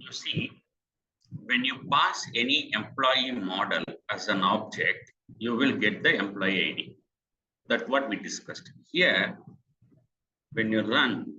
You see, when you pass any employee model as an object, you will get the employee ID. That's what we discussed. Here, when you run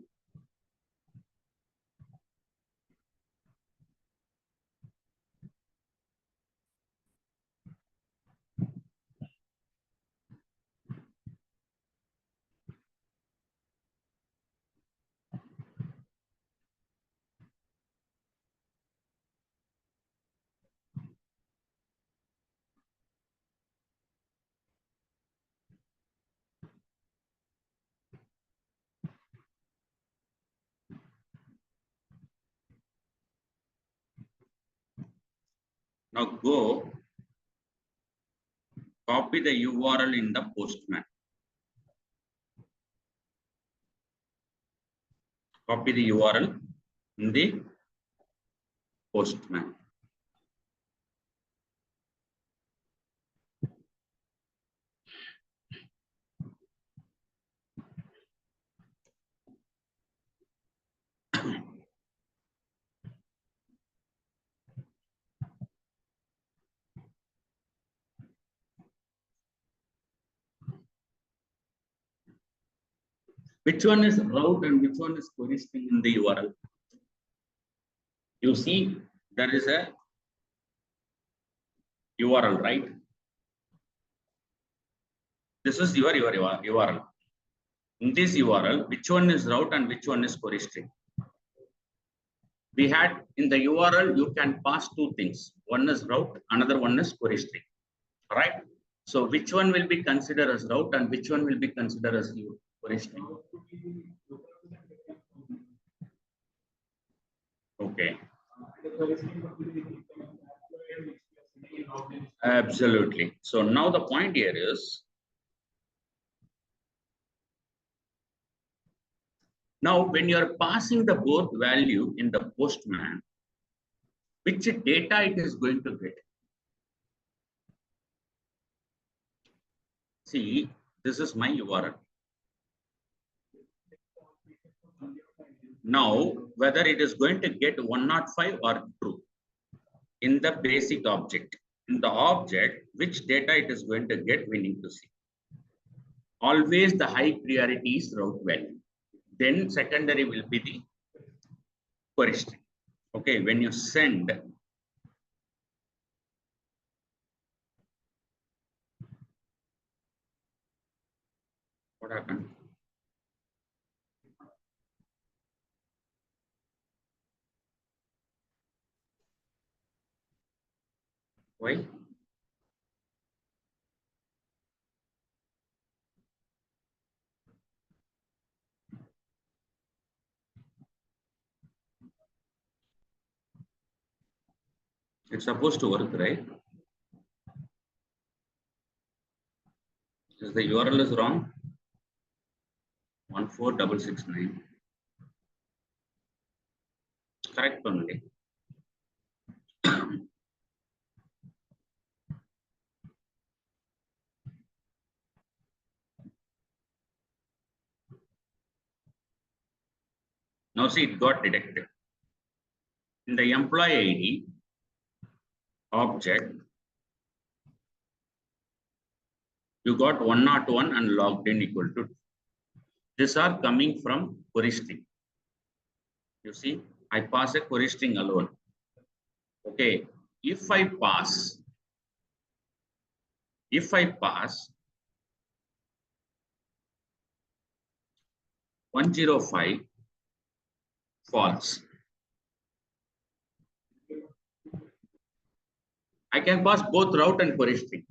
now go copy the URL in the Postman. Copy the URL in the Postman. Which one is route and which one is query string in the URL? You see, there is a URL, right? This is your URL. In this URL, which one is route and which one is query string? We had in the URL, you can pass two things. One is route, another one is query string. All right. So which one will be considered as route and which one will be considered as query string? Okay. Absolutely. So now the point here is, now when you are passing the both value in the Postman, which data it is going to get? See, this is my URL. Now, whether it is going to get 105 or true in the basic object. In the object, which data it is going to get, we need to see. Always the high priority is route value. Then secondary will be the query string. Okay, when you send, what happened? Why? It's supposed to work, right? Is the URL is wrong? 14669. Correct only. Now see, it got detected. In the employee ID object, you got 101 and logged in equal to. These are coming from query string. You see, I pass a query string alone. Okay, if I pass 105 false, I can pass both route and query string.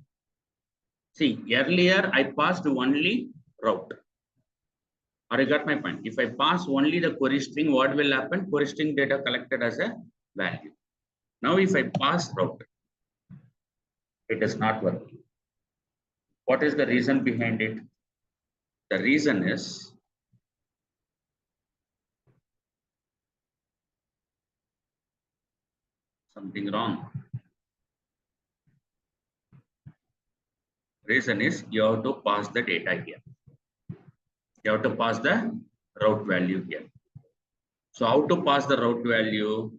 See, earlier I passed only route. Or you got my point. If I pass only the query string, what will happen? Query string data collected as a value. Now, if I pass route, it is not working. What is the reason behind it? The reason is something wrong. Reason is you have to pass the data here. You have to pass the route value here. So how to pass the route value?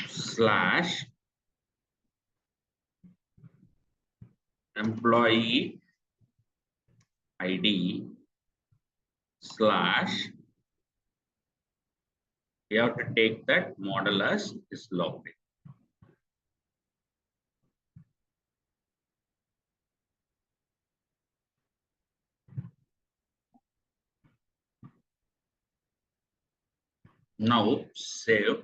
slash employee ID slash, you have to take that model as is logged in. Now save.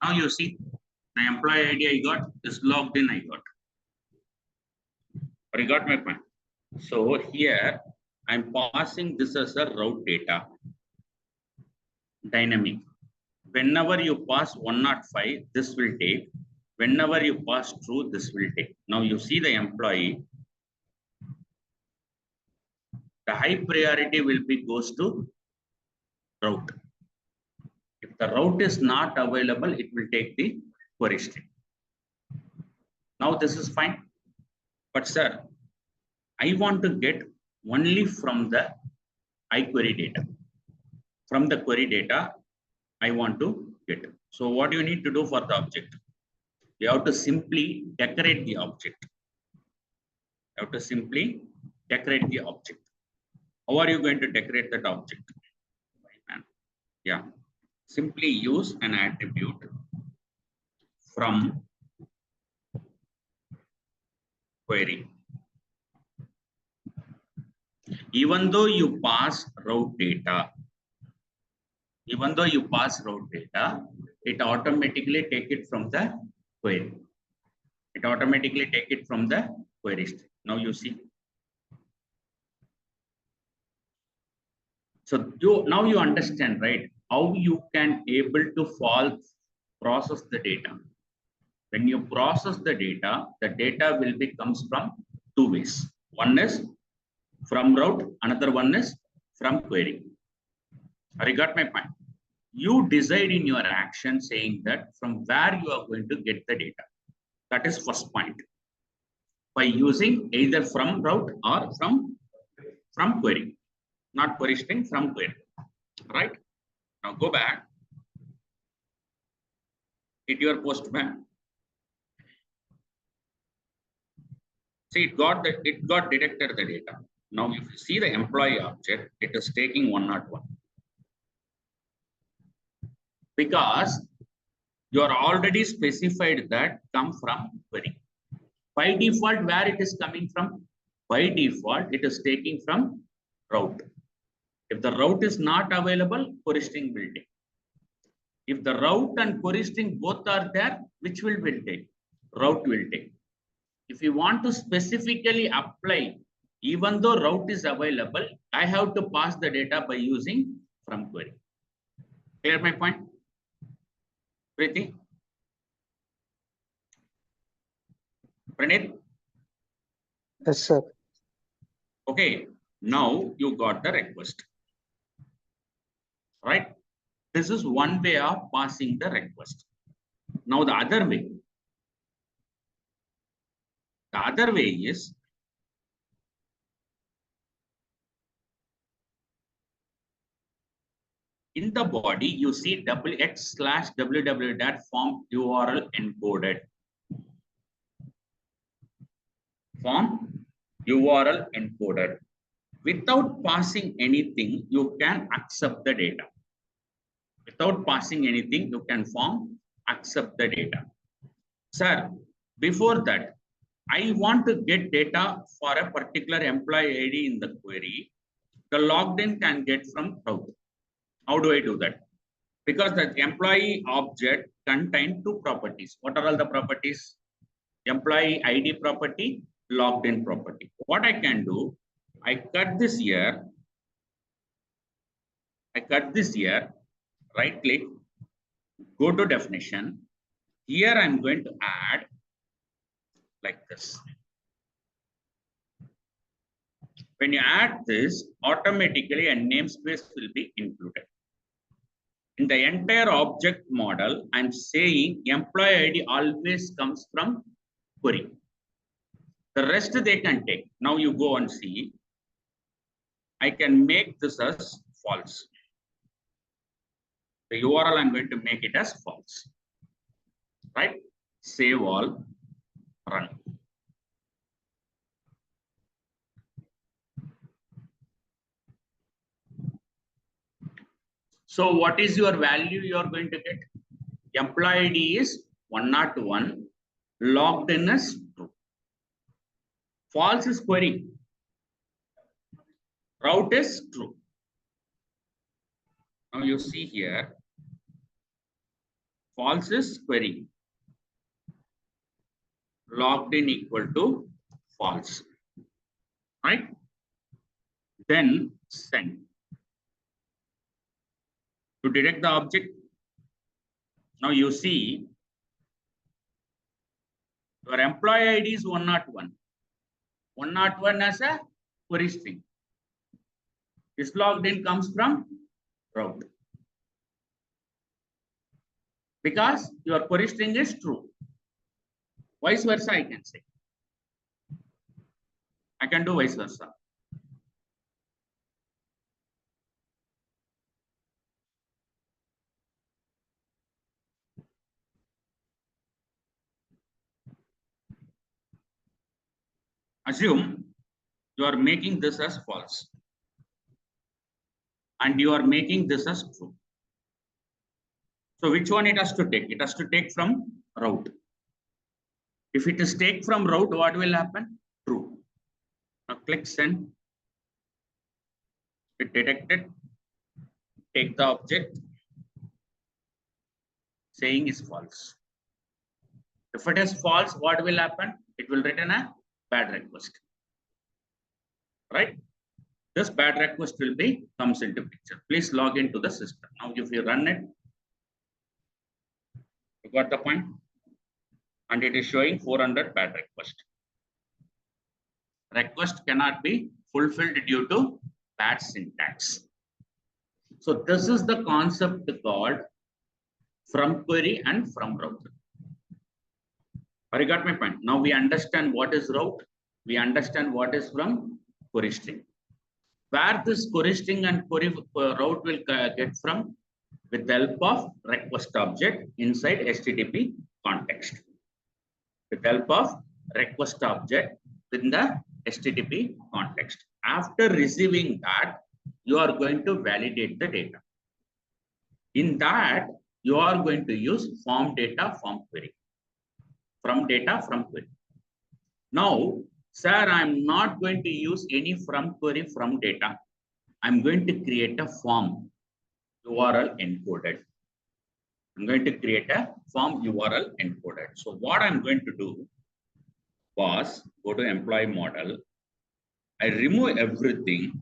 Now you see the employee ID I got is logged in. I got. Or you got my point. So here I'm passing this as a route data dynamic. Whenever you pass 105, this will take. Whenever you pass true, this will take. Now you see the employee. The high priority will be goes to route. If the route is not available, it will take the query string. Now this is fine. But sir, I want to get only from the iQuery data. From the query data, I want to get. So what do you need to do for the object? You have to simply decorate the object. You have to simply decorate the object. How are you going to decorate that object? Yeah, simply use an attribute from query. Even though you pass route data, it automatically take it from the query. It automatically take it from the query string. Now you see. So now you understand, right? How you can able to process the data. When you process the data will be comes from two ways. One is from route, another one is from query. I got my point. You decide in your action saying that from where you are going to get the data. That is first point. By using either from route or from query. Not query string, from query. Right? Now go back. Hit your postman. See, it got detected the data. Now, if you see the employee object, it is taking 101. Because you are already specified that come from query. By default, where it is coming from? By default, it is taking from route. If the route is not available, query string will take. If the route and query string both are there, which will take? Route will take. If you want to specifically apply, even though route is available, I have to pass the data by using from query. Clear my point? Preeti? Pranit? Yes, sir. Okay, now you got the request. Right? This is one way of passing the request. Now the other way. The other way is in the body, you see wx/www.form URL encoded. Form URL encoded. Without passing anything, you can accept the data. Without passing anything, you can accept the data. Sir, Before that, I want to get data for a particular employee ID in the query. The logged in can get from route. How do I do that? Because the employee object contains two properties. What are all the properties? Employee ID property, logged in property. What I can do, I cut this here. Right click, go to definition. Here I'm going to add like this. When you add this, automatically a namespace will be included. In the entire object model, I'm saying employee ID always comes from query. The rest they can take. Now you go and see. I can make this as false. The URL I'm going to make it as false. Right? Save all, run. So what is your value you are going to get? Employee ID is 101, logged in as true. False is query. Route is true. Now you see here, false is query. Logged in equal to false. Right? Then send. To detect the object, now you see your employee ID is 101. 101 as a query string. This logged in comes from route. Because your query string is true. Vice versa, I can say. I can do vice versa. Assume you are making this as false. And you are making this as true. So which one it has to take? It has to take from route. If it is take from route, what will happen? True. Now click send. It detected. Take the object. Saying is false. If it is false, what will happen? It will return a bad request. Right? This bad request will be comes into picture. Please log into the system. Now, if you run it, you got the point? And it is showing 400 bad request. Request cannot be fulfilled due to bad syntax. So this is the concept called from query and from route. You got my point? Now we understand what is route. We understand what is from query string. Where this query string and query route will get from? With the help of request object inside HTTP context. With the help of request object within the HTTP context. After receiving that, you are going to validate the data. In that, you are going to use form data, form query. From data, from query. Now, sir, I'm not going to use any from query, from data. I'm going to create a form URL encoded. I'm going to create a form URL encoded. So what I'm going to do was go to employee model. I remove everything.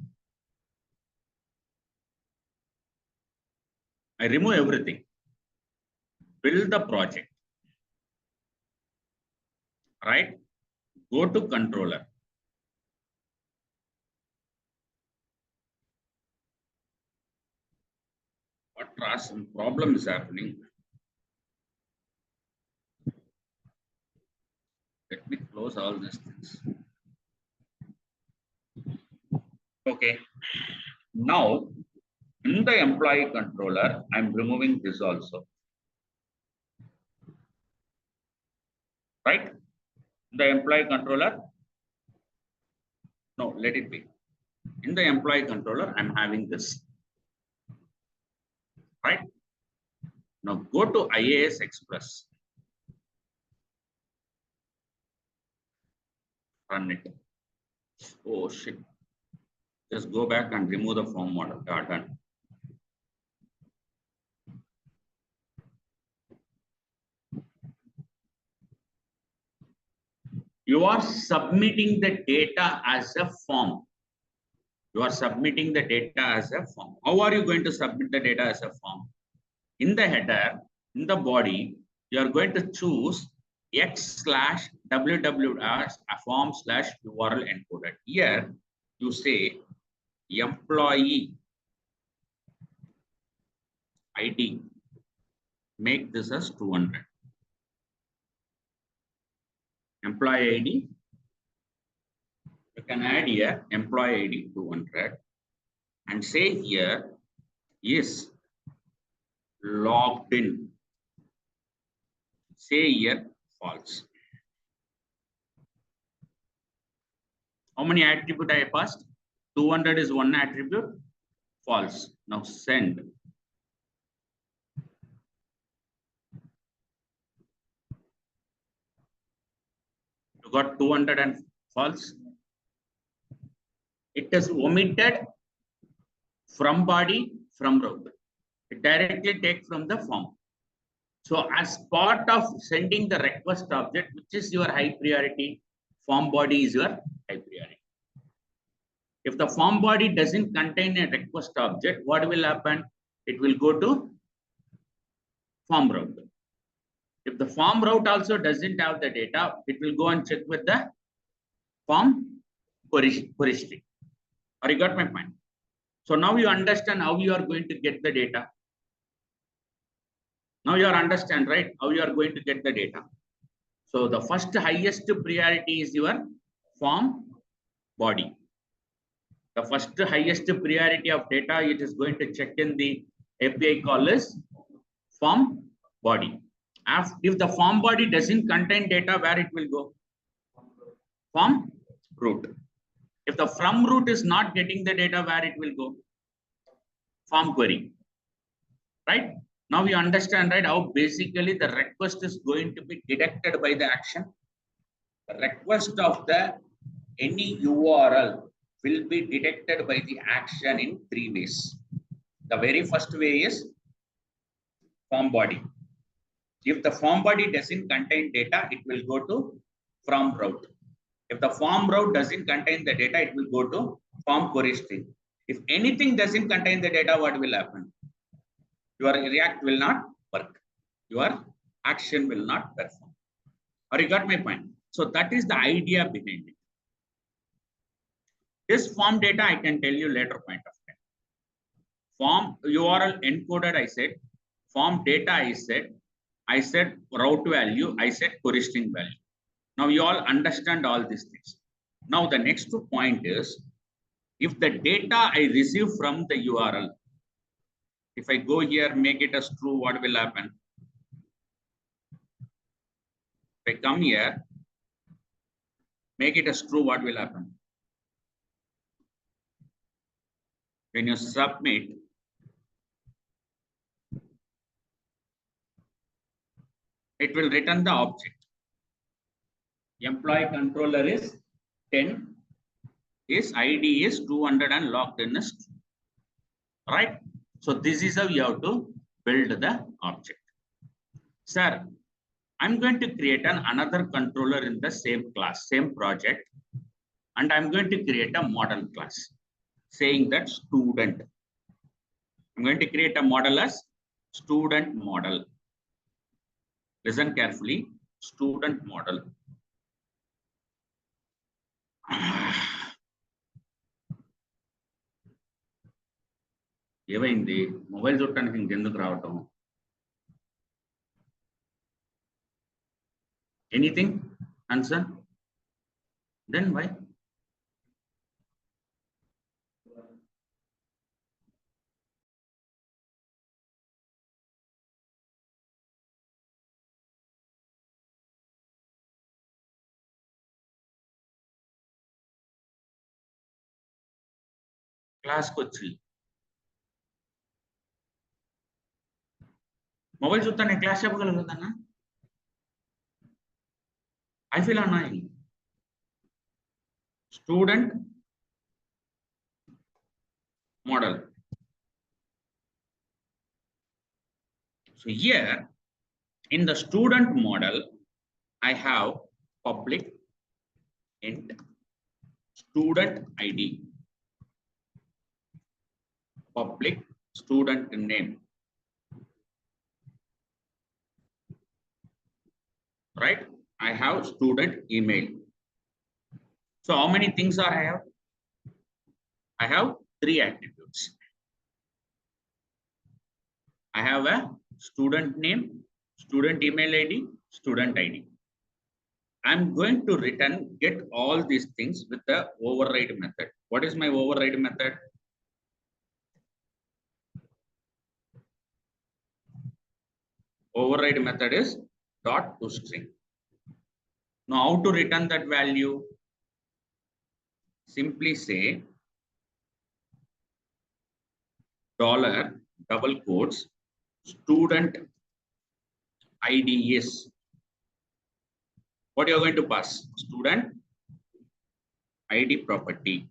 Build the project. Right? Go to controller. What some problem is happening? Let me close all these things. Okay. Now, in the employee controller, I'm removing this also. Right? In the employee controller. No, let it be. In the employee controller, I'm having this. Right? Now go to IAS Express. Run it. Oh shit. Just go back and remove the form model. Done. You are submitting the data as a form. You are submitting the data as a form. How are you going to submit the data as a form? In the header, in the body, you are going to choose x/www as a form/URL encoded. Here, you say employee ID. Make this as 200. Employee ID. You can add here employee ID 200 and say here is logged in. Say here false. How many attribute I passed? 200 is one attribute. False. Now send. You got 200 and false. It is omitted from body, from route. It directly take from the form. So as part of sending the request object, which is your high priority, form body is your high priority. If the form body doesn't contain a request object, what will happen? It will go to form route. If the form route also doesn't have the data, it will go and check with the form query string. Or you got my point? So now you understand how you are going to get the data. Now you understand, right? How you are going to get the data. So the first highest priority is your form body. The first highest priority of data it is going to check in the API call is form body. If the form body doesn't contain data, where it will go? Form root. If the from root is not getting the data, where it will go? Form query. Right? Now you understand, right, how basically the request is going to be detected by the action. The request of the any URL will be detected by the action in 3 ways. The very first way is form body. If the form body doesn't contain data, it will go to from route. If the form route doesn't contain the data, it will go to form query string. If anything doesn't contain the data, what will happen? Your React will not work. Your action will not perform. Or you got my point? So that is the idea behind it. This form data, I can tell you later point of time. Form URL encoded, I said. Form data, I said route value, I said query string value. Now you all understand all these things. Now the next point is, if the data I receive from the URL, if I go here, make it as true, what will happen? If I come here, make it as true, what will happen? When you submit, it will return the object. Employee controller is 10. His ID is 200 and logged in is true. Right? So this is how you have to build the object. Sir, I'm going to create another controller in the same class, same project, and I'm going to create a model class saying that student. I'm going to create a model as student model. Listen carefully, student model. ఏమైంది mobile చూడటానికి ఇంకెందుకు రావటం anything answer then why క్లాస్కి వచ్చి mobile చూస్తా నేను class చెప్పగలుగుతానా I feel annoying student model. So here in the student model, I have public int student ID, public student name, right? I have student email. So how many things are I have? I have 3 attributes. I have a student name, student email ID, student ID. I'm going to return get all these things with the override method. What is my override method? Override method is dot to string. Now how to return that value? Simply say dollar double quotes student ID is. What you are going to pass? Student ID property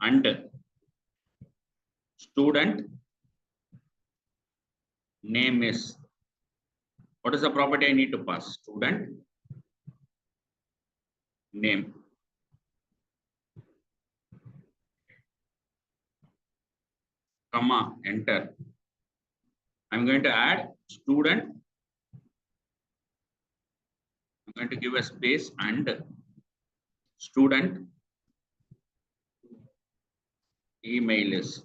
and student name is. What is the property I need to pass? Student name. Comma, enter. I'm going to add student. I'm going to give a space and student email is.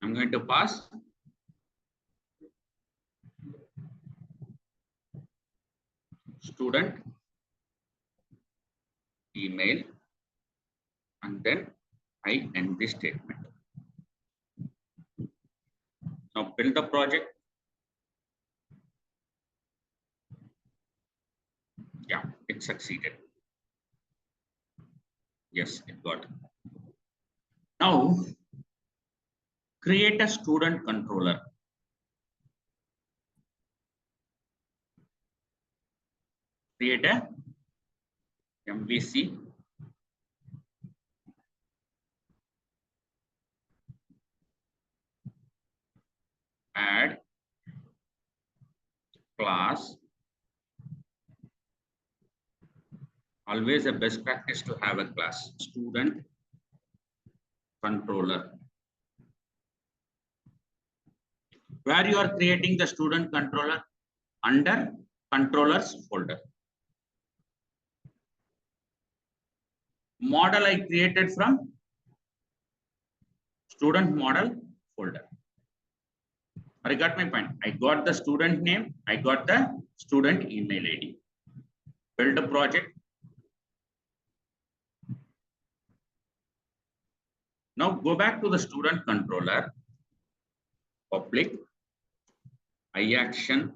I'm going to pass student email and then I end this statement. Now build the project. Yeah, it succeeded. Yes, it got. Now create a student controller. Create a MVC add class. Always a best practice to have a class student controller. Where you are creating the student controller? Under controllers folder. Model I created from student model folder. I got my point. I got the student name. I got the student email ID. Build a project. Now go back to the student controller. Public iAction.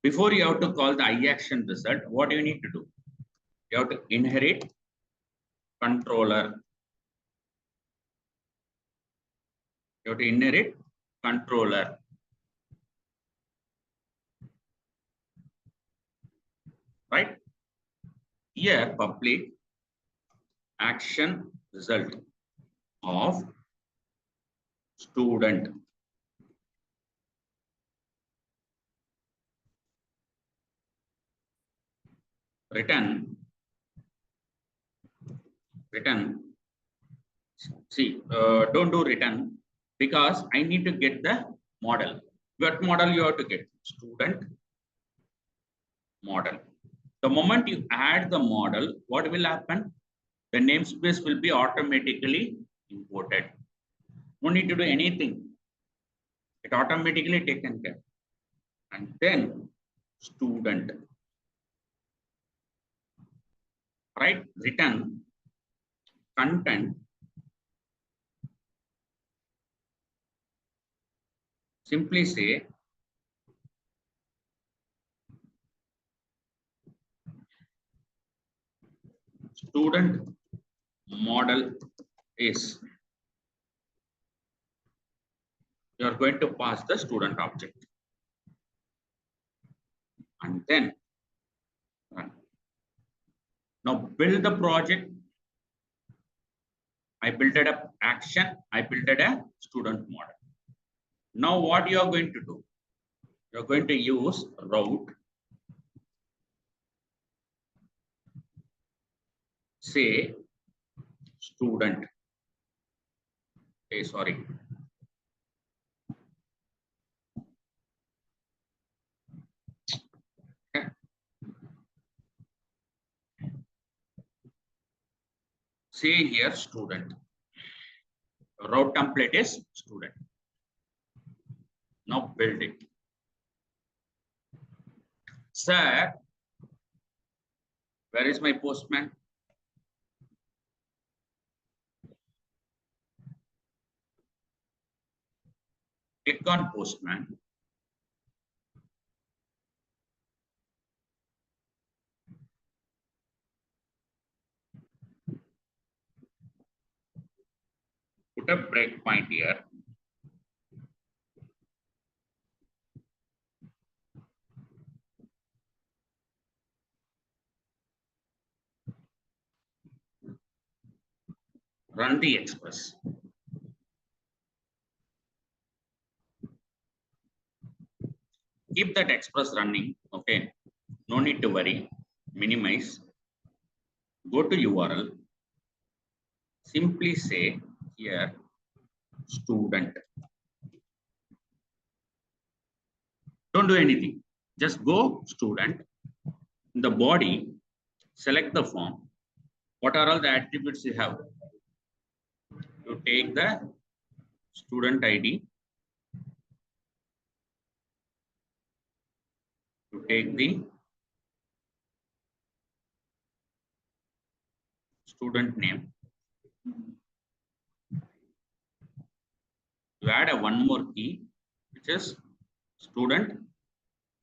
Before you have to call the iAction result, what do you need to do? You have to inherit controller. You have to inherit controller. Right? Here, public action result of student. Return. See, don't do return because I need to get the model. What model you have to get? Student model. The moment you add the model, what will happen? The namespace will be automatically imported. No need to do anything. It automatically taken care. And then student. Right? Return content. Simply say student model is. You are going to pass the student object. and then run. Now build the project. I built a action. I built a student model. Now what you are going to do? You are going to use route. Say student. Sorry. Say here student. Route template is student. Now build it. Sir, where is my postman? Click on postman. Put a breakpoint here. Run the express. Keep that express running. Okay. No need to worry. Minimize. Go to URL. Simply say here student. Don't do anything. Just go student. In the body, select the form. What are all the attributes you have? You take the student ID. You take the student name. You add one more key, which is student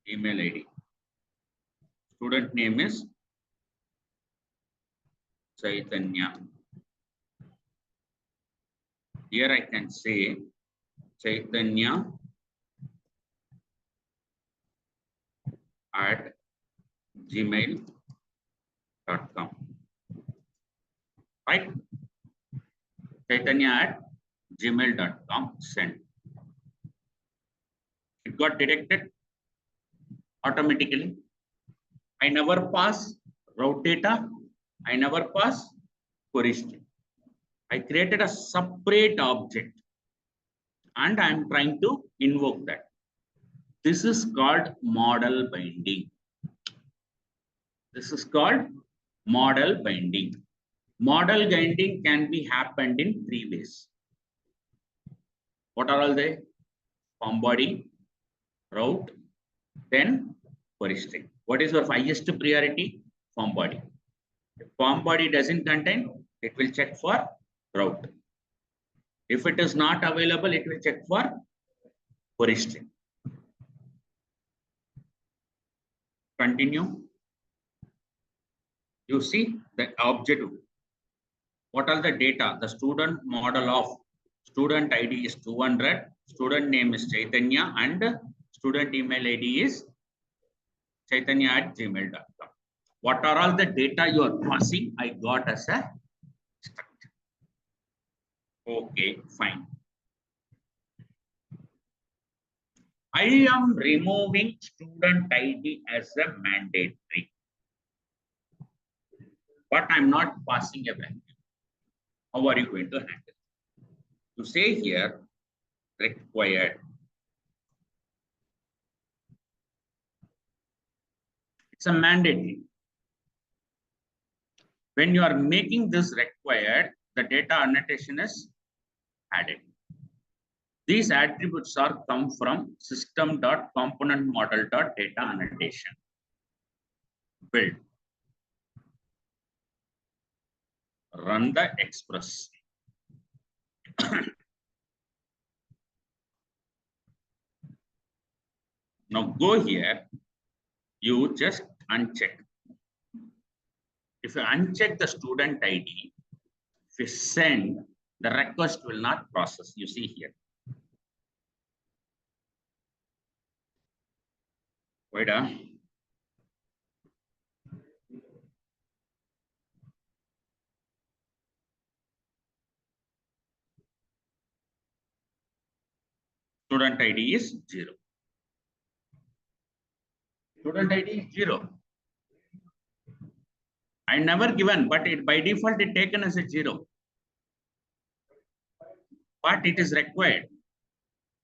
email ID. Student name is Chaitanya. Here I can say Chaitanya at gmail.com. Right? Chaitanya at gmail.com. Send. It got detected automatically. I never pass route data. I never pass query string. I created a separate object and I am trying to invoke that. This is called model binding. This is called model binding. Model binding can be happened in 3 ways. What are all they? Form body, route, then query string. What is your highest priority? Form body. If form body doesn't contain, it will check for route. If it is not available, it will check for query string. Continue. You see the object. What are the data? The student model of student ID is 200, student name is Chaitanya, and student email ID is Chaitanya at gmail.com. What are all the data you are passing? I got as a structure. Okay, fine. I am removing student ID as a mandatory, but I'm not passing a value. How are you going to handle? To say here, required. It's a mandatory. When you are making this required, the data annotation is added. These attributes are come from system.componentModel.data annotation. Build. Run the express. Now go here. You just uncheck. If you uncheck the student ID, if you send, the request will not process. You see here. Wait, Student ID is 0. Student ID is 0. I never given, but it by default it taken as a 0. But it is required.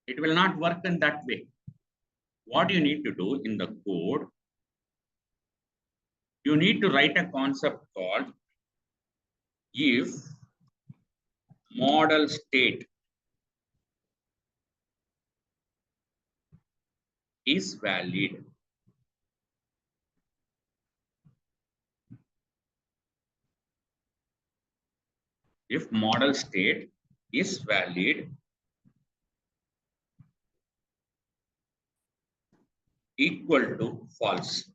It will not work in that way. What you need to do in the code, you need to write a concept called if model state is valid. If model state is valid, equal to false.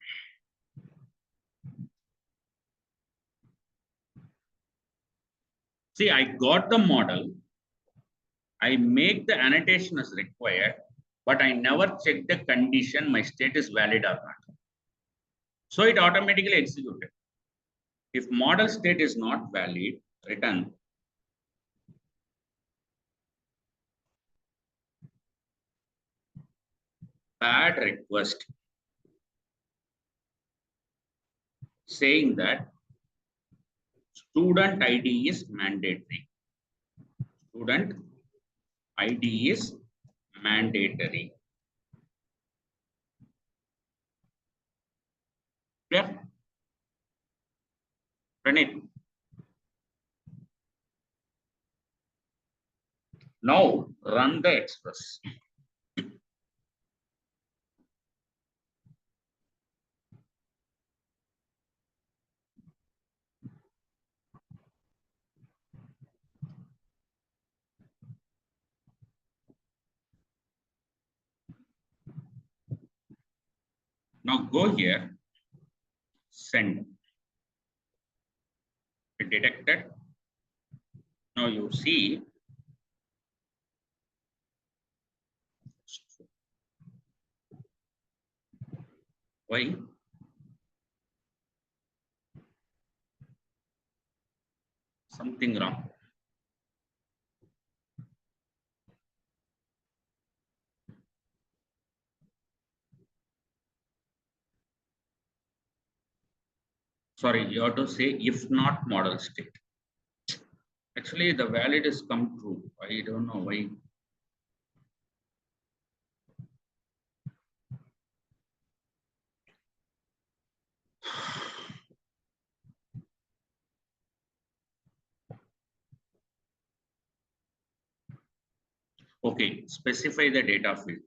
See, I got the model. I make the annotation as required, but I never check the condition my state is valid or not. So it automatically executed. If model state is not valid, return bad request saying that student ID is mandatory. Student ID is mandatory. Clear? Pranit. Now run the express. Now go here, send. It detected. Now you see why something wrong. Sorry, you have to say if not model state. Actually, the valid is come true. I don't know why. Okay, specify the data field.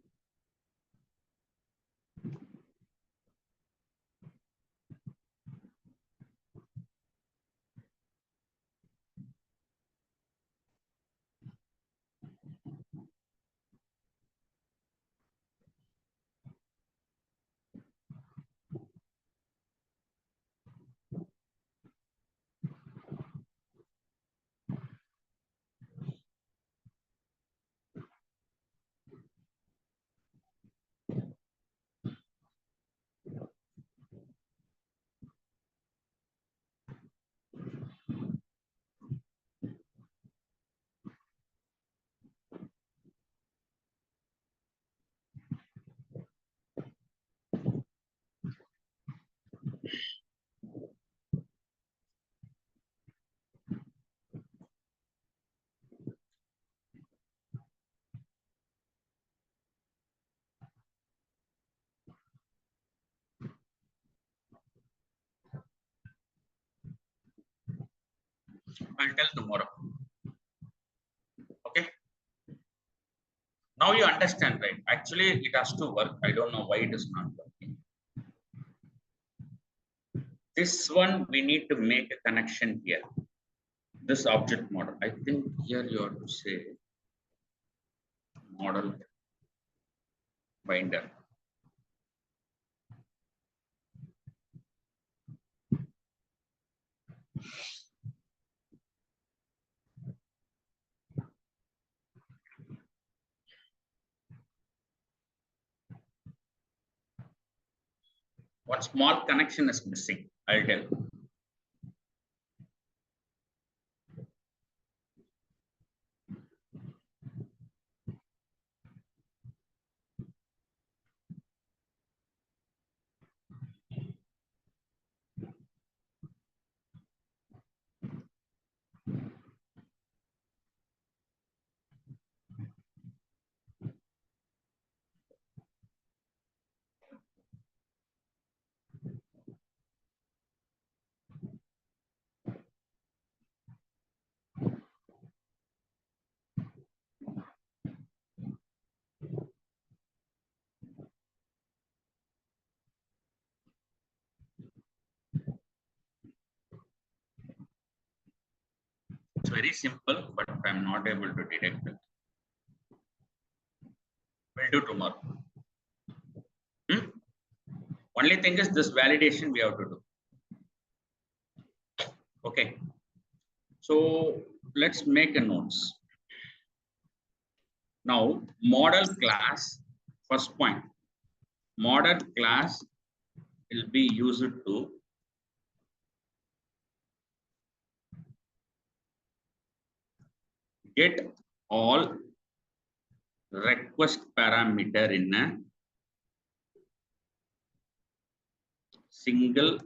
I'll tell tomorrow. Okay. Now you understand, right? Actually, it has to work. I don't know why it is not working. This one, we need to make a connection here. This object model. I think here you have to say model binder. One small connection is missing. I'll tell. very simple, but I'm not able to detect it. We'll do tomorrow. Only thing is this validation we have to do. Okay. So let's make a notes. Now, model class, first point. Model class will be used to get all request parameter in a single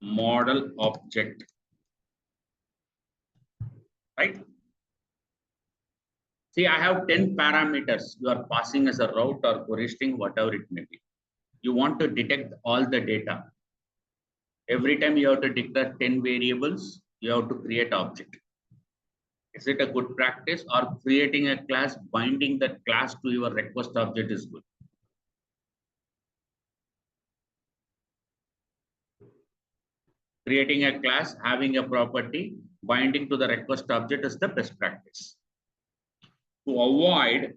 model object, right? See, I have 10 parameters you are passing as a route or query string, whatever it may be. You want to detect all the data. Every time you have to declare 10 variables, you have to create object. Is it a good practice, or creating a class, binding that class to your request object is good? Creating a class, having a property, binding to the request object is the best practice. To avoid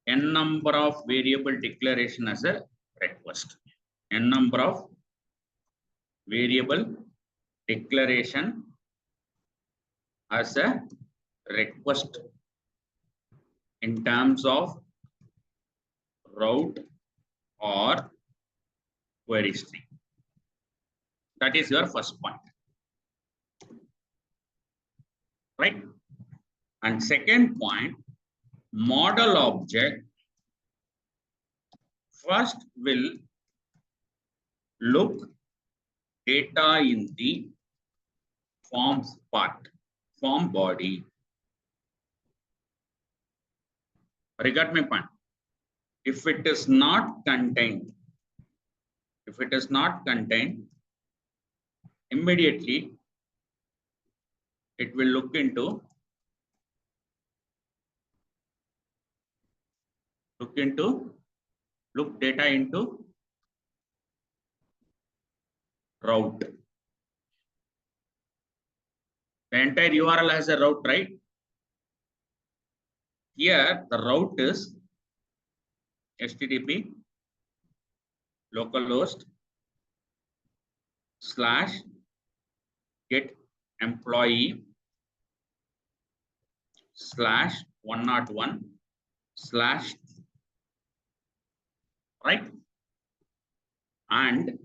n number of variable declaration as a request, n number of variable declaration as a request in terms of route or query string. That is your first point, right? And second point, model object first will look data in the forms part, form body. Regard my point. If it is not contained, immediately it will look data into route. The entire URL has a route, right? Here the route is http localhost / get employee / 101 / right? And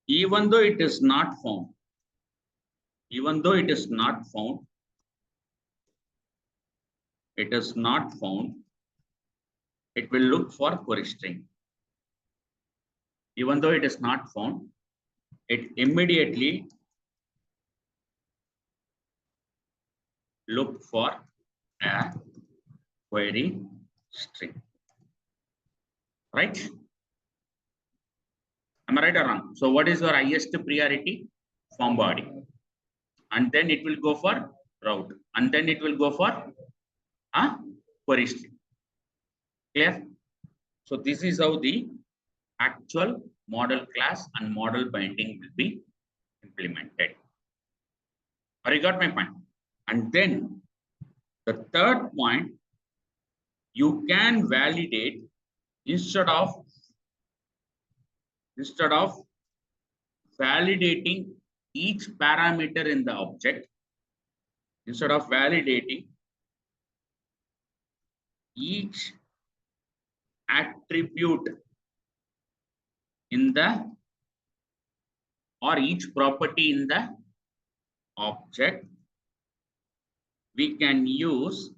even though it is not found, it will look for query string. Even though it is not found, it immediately look for a query string, right? Am I right or wrong? So what is your highest priority? Form body. And then it will go for route. And then it will go for a query string. Clear? So this is how the actual model class and model binding will be implemented. Or you got my point? And then the third point, you can validate instead of validating each parameter in the object, instead of validating each attribute in the or each property in the object, we can use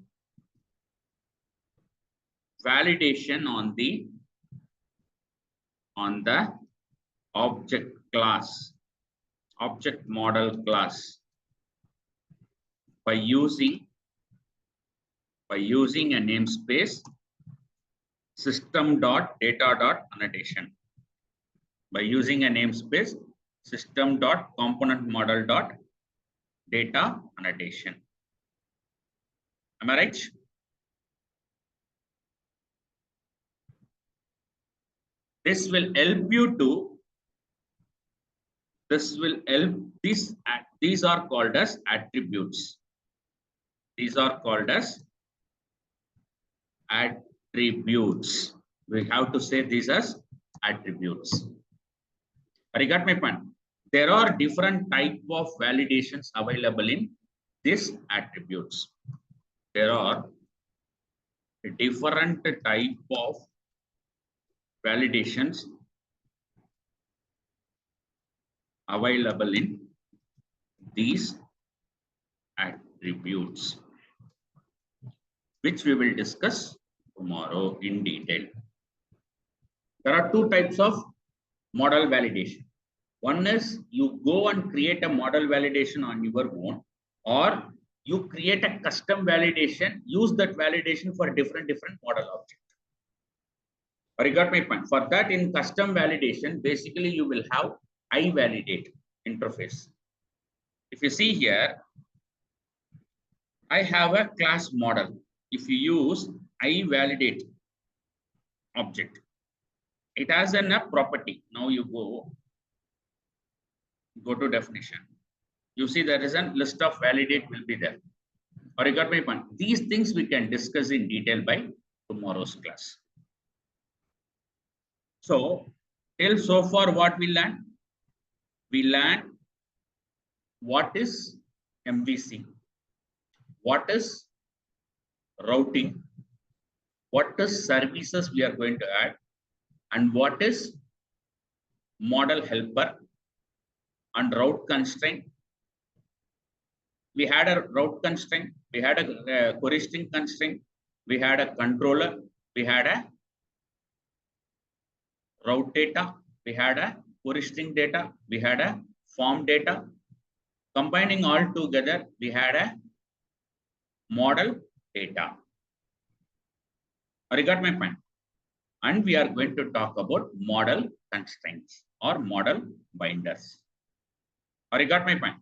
validation on the object class, object model class, by using a namespace system.data.annotation. By using a namespace system.componentModel.data annotation. Am I right? This will help you to This will help. These are called as attributes. These are called as attributes. We have to say these as attributes. You got my point? There are different type of validations available in these attributes. There are different type of validations available in these attributes, which we will discuss tomorrow in detail. There are two types of model validation. One is you go and create a model validation on your own, or you create a custom validation, use that validation for different model objects. You got my point? For that, in custom validation, basically you will have iValidate interface. If you see here, I have a class model. If you use iValidate object, it has a property. Now you go to definition. You see there is a list of validate will be there. Or you got my point? These things we can discuss in detail by tomorrow's class. So, till so far what we learned? We learned what is MVC, what is routing, what is services we are going to add, and what is model helper and route constraint. We had a route constraint, we had a query string constraint, we had a controller, we had a route data, we had a query string data, we had a form data. Combining all together, we had a model data. You got my point? And we are going to talk about model constraints or model binders. You got my point?